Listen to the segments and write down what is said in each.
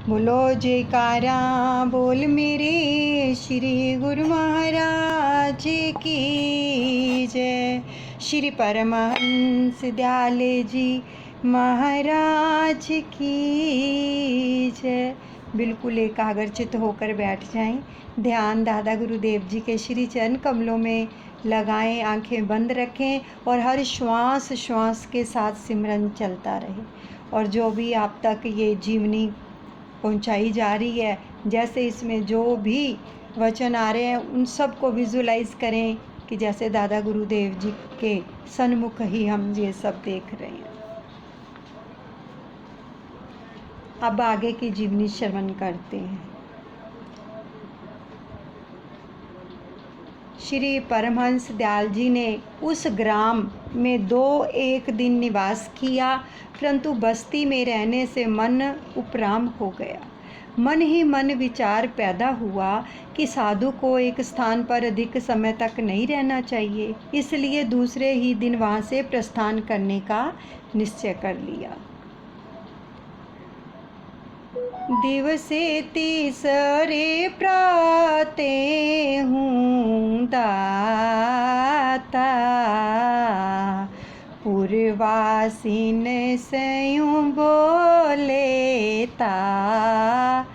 बोलो जयकारा बोल मेरे श्री गुरु महाराज की जय। श्री परमहंस दयाले जी महाराज की जय। बिल्कुल एकाग्रचित होकर बैठ जाएं। ध्यान दादा गुरुदेव जी के श्री चरण कमलों में लगाएं, आंखें बंद रखें और हर श्वास श्वास के साथ सिमरन चलता रहे। और जो भी आप तक ये जीवनी पहुंचाई जा रही है, जैसे इसमें जो भी वचन आ रहे हैं उन सब को विजुलाइज करें कि जैसे दादा गुरुदेव जी के सन्मुख ही हम ये सब देख रहे हैं। अब आगे की जीवनी श्रवण करते हैं। श्री परमहंस दयाल जी ने उस ग्राम में 1 दिन निवास किया, परंतु बस्ती में रहने से मन उपराम हो गया। मन ही मन विचार पैदा हुआ कि साधु को एक स्थान पर अधिक समय तक नहीं रहना चाहिए, इसलिए दूसरे ही दिन वहाँ से प्रस्थान करने का निश्चय कर लिया। दिवसे तीसरे प्राते हूँ दाता, पूर्वासीन सयूं बोले ता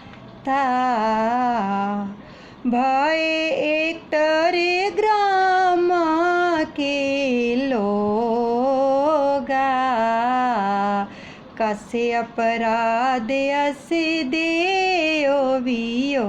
भय एक तरे ग्राम के लोगा, कसे अपराध अस देओ वियोगा।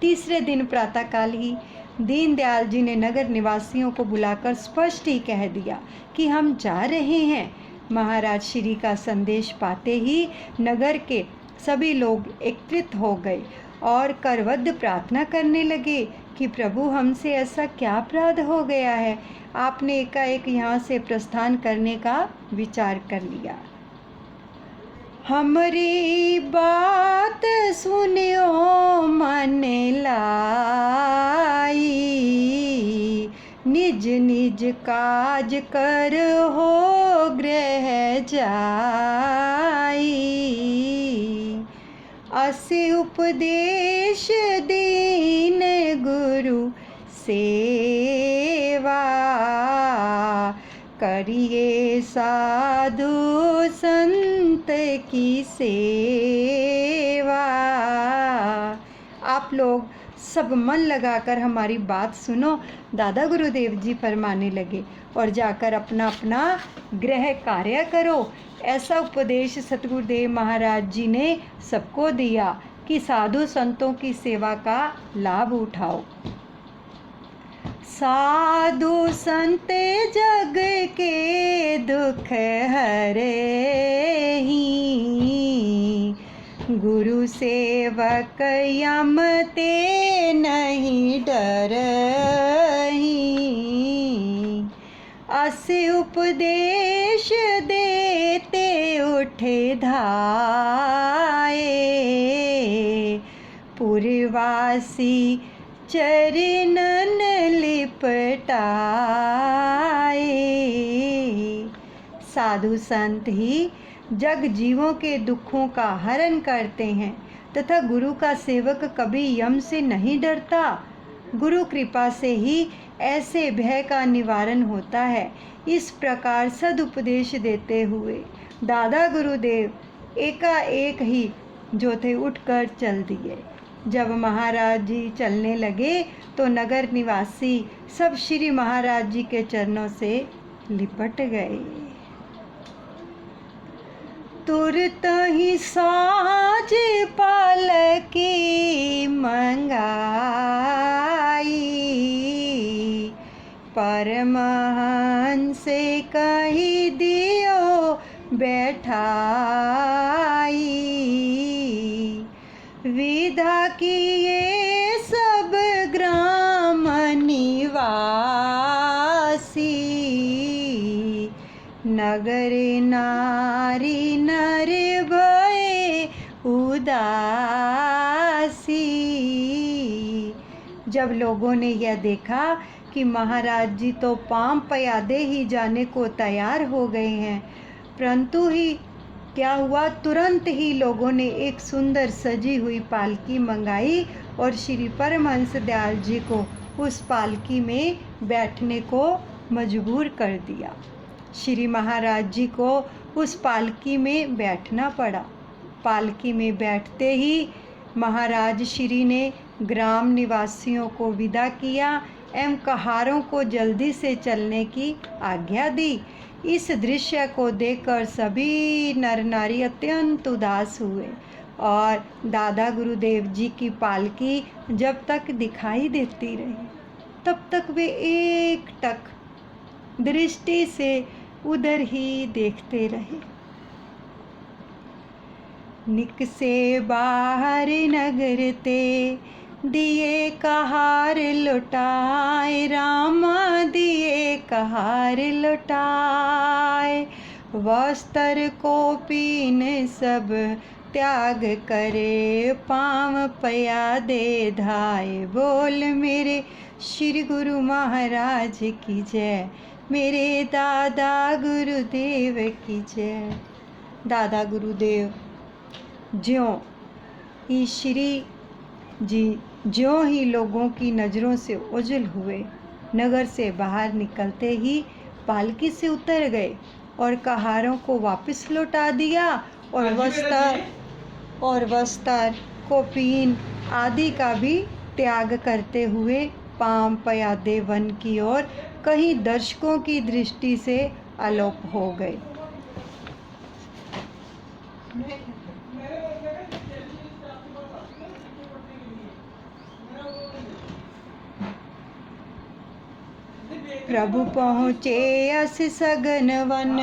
तीसरे दिन प्रातःकाल ही दीनदयाल जी ने नगर निवासियों को बुलाकर स्पष्ट ही कह दिया कि हम जा रहे हैं। महाराज श्री का संदेश पाते ही नगर के सभी लोग एकत्रित हो गए और करवद्ध प्रार्थना करने लगे कि प्रभु हमसे ऐसा क्या अपराध हो गया है, आपने एकाएक यहाँ से प्रस्थान करने का विचार कर लिया। हमारी बात सुनियो मन लाई, निज निज काज कर हो गृह जाई, असे उपदेश दीन गुरु सेवा, करिए साधु संत की सेवा। आप लोग सब मन लगाकर हमारी बात सुनो, दादा गुरुदेव जी फरमाने लगे, और जाकर अपना अपना गृह कार्य करो। ऐसा उपदेश सतगुरुदेव महाराज जी ने सबको दिया कि साधु संतों की सेवा का लाभ उठाओ। साधु संत जग के दुख हरे ही, गुरु सेवक यम ते नहीं डरही, अस उपदेश देते उठे धाये, पुरवासी चरणन लिपटाए। साधु संत ही जग जीवों के दुखों का हरण करते हैं तथा गुरु का सेवक कभी यम से नहीं डरता। गुरु कृपा से ही ऐसे भय का निवारण होता है। इस प्रकार सदुपदेश देते हुए दादा गुरुदेव एकाएक ही जो थे उठकर चल दिए। जब महाराज जी चलने लगे तो नगर निवासी सब श्री महाराज जी के चरणों से लिपट गए। तुरत ही साज पालकी मंगाई, परमहंस कही दियो बैठाई, विदा किए सब ग्राम निवासी, नगर नारी नर भय उदासी। जब लोगों ने यह देखा कि महाराज जी तो पांव पयादे ही जाने को तैयार हो गए हैं, परंतु ही क्या हुआ, तुरंत ही लोगों ने एक सुंदर सजी हुई पालकी मंगाई और श्री परमहंस दयाल जी को उस पालकी में बैठने को मजबूर कर दिया। श्री महाराज जी को उस पालकी में बैठना पड़ा। पालकी में बैठते ही महाराज श्री ने ग्राम निवासियों को विदा किया एवं कहारों को जल्दी से चलने की आज्ञा दी। इस दृश्य को देखकर सभी नर नारी अत्यंत उदास हुए और दादा गुरुदेव जी की पालकी जब तक दिखाई देती रही तब तक वे एकटक दृष्टि से उधर ही देखते रहे। निक से बाहर नगर ते दिए कहार लुटाए, रामा दिए कहार लुटाए। वस्त्र को पीन सब त्याग करे, पाँव पया दे धाए। बोल मेरे श्री गुरु महाराज की जय, मेरे दादा गुरुदेव की जय। दादा गुरुदेव ज्यों ही श्री जी ज्यों ही लोगों की नज़रों से ओझल हुए, नगर से बाहर निकलते ही पालकी से उतर गए और कहारों को वापस लौटा दिया और वस्त्र कोपीन आदि का भी त्याग करते हुए पाम पयादे वन की ओर कहीं दर्शकों की दृष्टि से अलोप हो गए। प्रभु पहुँचे अस सघन वन,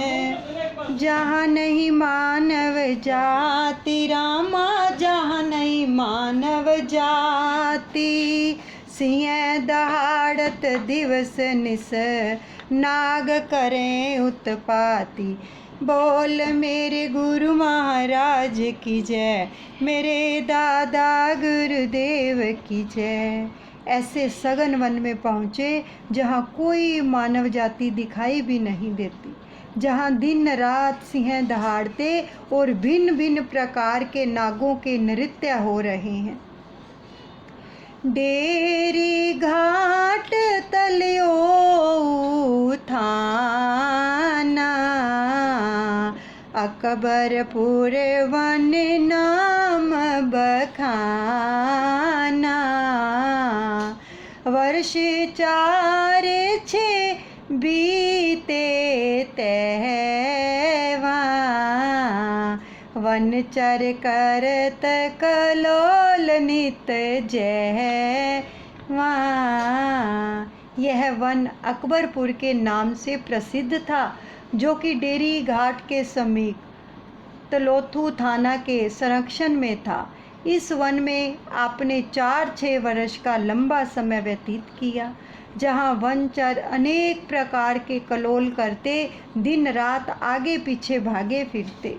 जहाँ नहीं मानव जाति, रामा जहाँ नहीं मानव जाति। सिंह दहाड़त दिवस निस, नाग करें उत्पाती। बोल मेरे गुरु महाराज की जय, मेरे दादा गुरुदेव की जय। ऐसे सघन वन में पहुँचे जहाँ कोई मानव जाति दिखाई भी नहीं देती, जहाँ दिन रात सिंह दहाड़ते और भिन्न भिन्न प्रकार के नागों के नृत्य हो रहे हैं। डेरी घाट तलियो थाना, अकबरपुर वन नाम बखाना। वर्ष 4-6 बीते तैवा, वन चर करत कलोल नित जयवा। यह वन अकबरपुर के नाम से प्रसिद्ध था, जो कि डेरी घाट के समीप तलोथू थाना के संरक्षण में था। इस वन में आपने 4-6 वर्ष का लंबा समय व्यतीत किया, जहाँ वनचर अनेक प्रकार के कलोल करते दिन रात आगे पीछे भागे फिरते।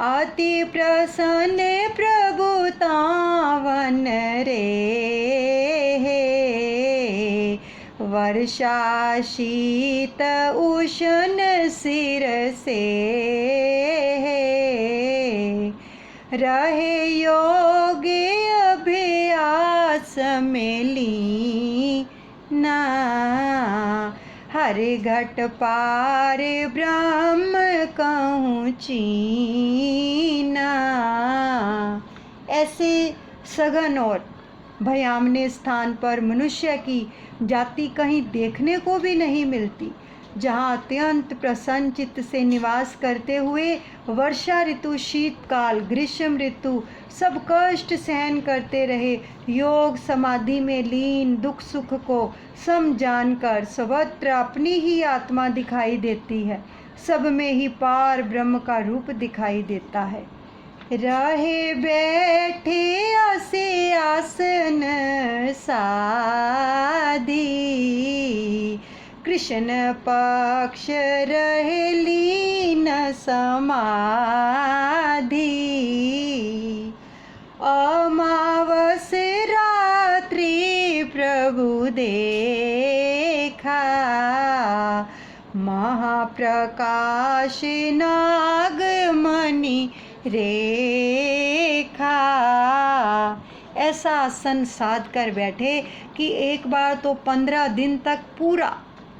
अति प्रसन्न प्रभु तावन रे, वर्षा शीत उष्ण सिर से। रहे योगी अभ्यास में लीना, हरि घट पार ब्रह्म कहूँ चीना। ऐसे सघन और भयावने स्थान पर मनुष्य की जाति कहीं देखने को भी नहीं मिलती, जहाँ अत्यंत प्रसन्न चित्त से निवास करते हुए वर्षा ऋतु, शीतकाल, ग्रीष्म ऋतु सब कष्ट सहन करते रहे, योग समाधि में लीन दुख सुख को सम जानकर सर्वत्र अपनी ही आत्मा दिखाई देती है, सब में ही पार ब्रह्म का रूप दिखाई देता है। रहे बैठे आसे आसन सादी, कृष्ण पक्ष रहे लीन समाधि। अमावस रात्रि प्रभु देखा, महाप्रकाश नागमणि रेखा। ऐसा आसन साध कर बैठे कि एक बार तो 15 दिन तक पूरा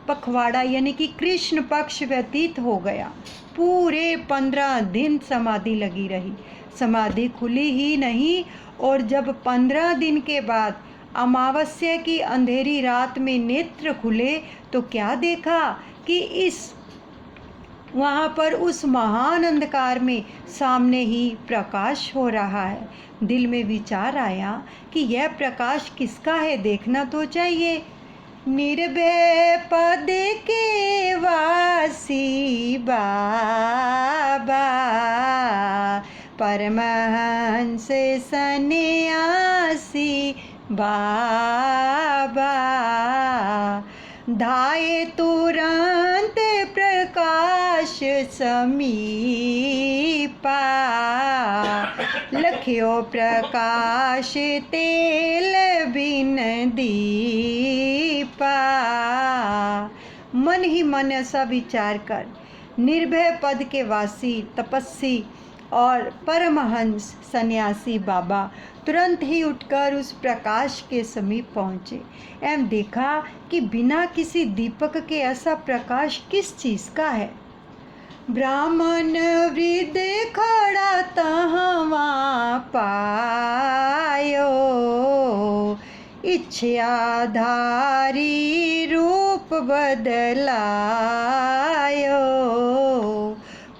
पखवाड़ा यानी कि कृष्ण पक्ष व्यतीत हो गया। पूरे 15 दिन समाधि लगी रही, समाधि खुली ही नहीं। और जब 15 दिन के बाद अमावस्या की अंधेरी रात में नेत्र खुले तो क्या देखा कि वहाँ पर उस महान अंधकार में सामने ही प्रकाश हो रहा है। दिल में विचार आया कि यह प्रकाश किसका है, देखना तो चाहिए। निर्भय पद के वासी बाबा, परमहंस सन्यासी बाबा, धाये तुरंत प्रकाश समीपा, लखियो प्रकाश तेल बिन दीपा। मन ही मन ऐसा विचार कर निर्भय पद के वासी तपस्वी और परमहंस सन्यासी बाबा तुरंत ही उठकर उस प्रकाश के समीप पहुँचे एवं देखा कि बिना किसी दीपक के ऐसा प्रकाश किस चीज़ का है। ब्राह्मण वृद्ध खड़ा तहवा पायो, इच्छाधारी रूप बदलायो,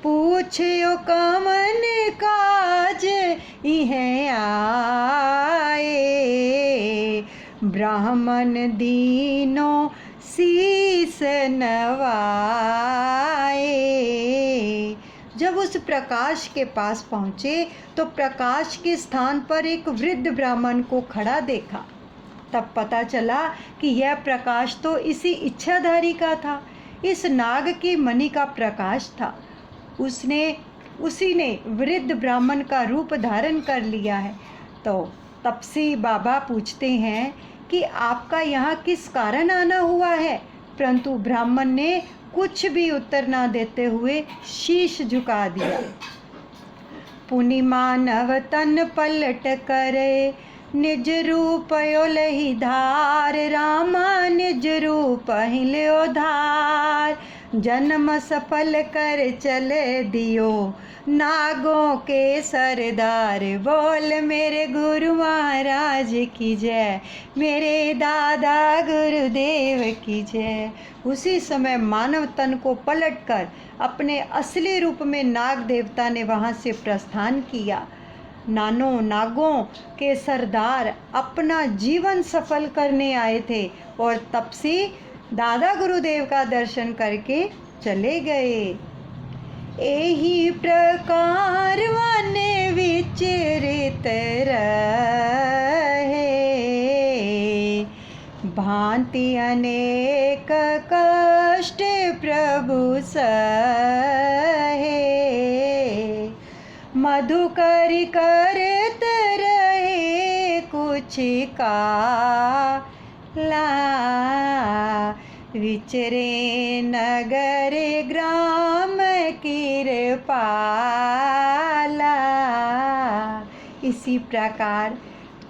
पूछयो कमन काज इहें आए, ब्राह्मण दीनों शीस नवाए। जब उस प्रकाश के पास पहुँचे तो प्रकाश के स्थान पर एक वृद्ध ब्राह्मण को खड़ा देखा। तब पता चला कि यह प्रकाश तो इसी इच्छाधारी का था, इस नाग की मणि का प्रकाश था। उसी ने वृद्ध ब्राह्मण का रूप धारण कर लिया है। तो तपसी बाबा पूछते हैं कि आपका यहाँ किस कारण आना हुआ है, परंतु ब्राह्मण ने कुछ भी उत्तर ना देते हुए शीश झुका दिया। पुनि मानव तन पलट करे, निज रूप ओलहि धार, रामा निज रूप हिल्यो धार, जन्म सफल कर चले दियो, नागों के सरदार। बोल मेरे गुरु महाराज की जय, मेरे दादा गुरुदेव की जय। उसी समय मानव तन को पलटकर अपने असली रूप में नाग देवता ने वहाँ से प्रस्थान किया। नागों के सरदार अपना जीवन सफल करने आए थे और तपसी दादा गुरुदेव का दर्शन करके चले गए। एही प्रकार वन विचरित रहे, भांति अनेक कष्ट प्रभु सहे, मधुकरी करत रहे कुछ काला, विचरे नगर ग्राम कृपाला। इसी प्रकार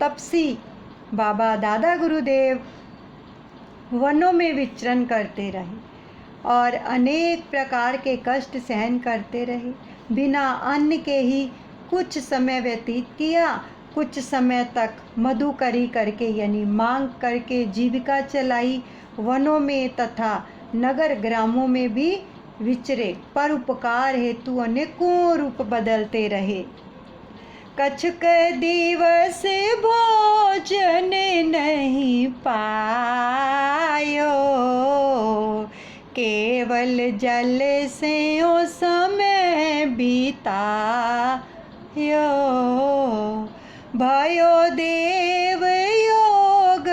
तपसी बाबा दादा गुरुदेव वनों में विचरण करते रहे और अनेक प्रकार के कष्ट सहन करते रहे। बिना अन्न के ही कुछ समय व्यतीत किया, कुछ समय तक मधुकरी करके यानी मांग करके जीविका चलाई। वनों में तथा नगर ग्रामों में भी विचरे, पर उपकार हेतु अनेकों रूप बदलते रहे। कछुक दिवस भोजन नहीं पायो, केवल जल से ओ समय बितायो, भयो देव योग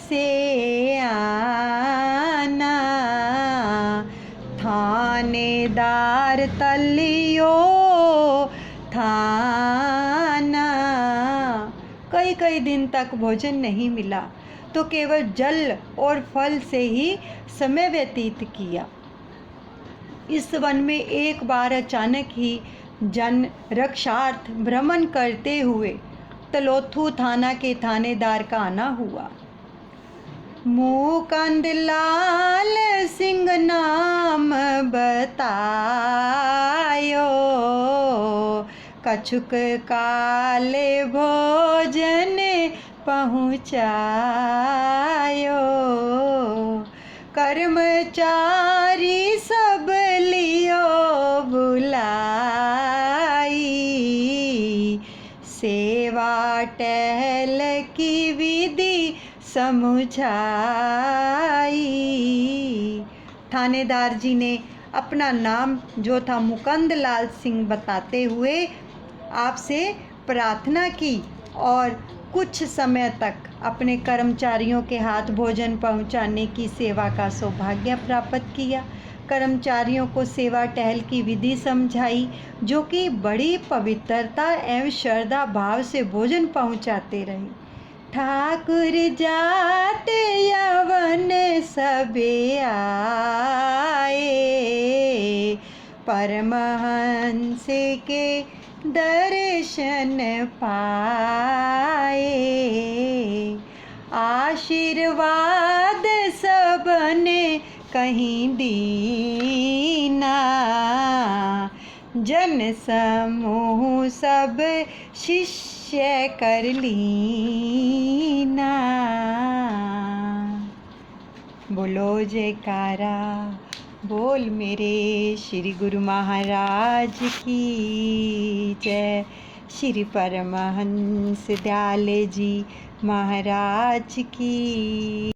से आना, थानेदार तलियो थाना। कई दिन तक भोजन नहीं मिला तो केवल जल और फल से ही समय व्यतीत किया। इस वन में एक बार अचानक ही जन रक्षार्थ भ्रमण करते हुए तलोथू थाना के थानेदार का आना हुआ। मुकुंद लाल सिंह नाम बतायो, कछुक काले भोजन पहुँचायो। कर्मचारी सब लियो बुलाई, सेवा टहल की विधि समझाई। थानेदार जी ने अपना नाम जो था मुकुंद लाल सिंह बताते हुए आपसे प्रार्थना की और कुछ समय तक अपने कर्मचारियों के हाथ भोजन पहुंचाने की सेवा का सौभाग्य प्राप्त किया। कर्मचारियों को सेवा टहल की विधि समझाई, जो कि बड़ी पवित्रता एवं श्रद्धा भाव से भोजन पहुंचाते रहे। ठाकुर जात यवन सबे आए, परमहंस के दर्शन पाए। आशीर्वाद सबने कहीं दीना, जन समूह सब शिष्य कर लीना। बोलो जयकारा बोल मेरे श्री गुरु महाराज की जय। श्री परमहंस दयाल जी महाराज की।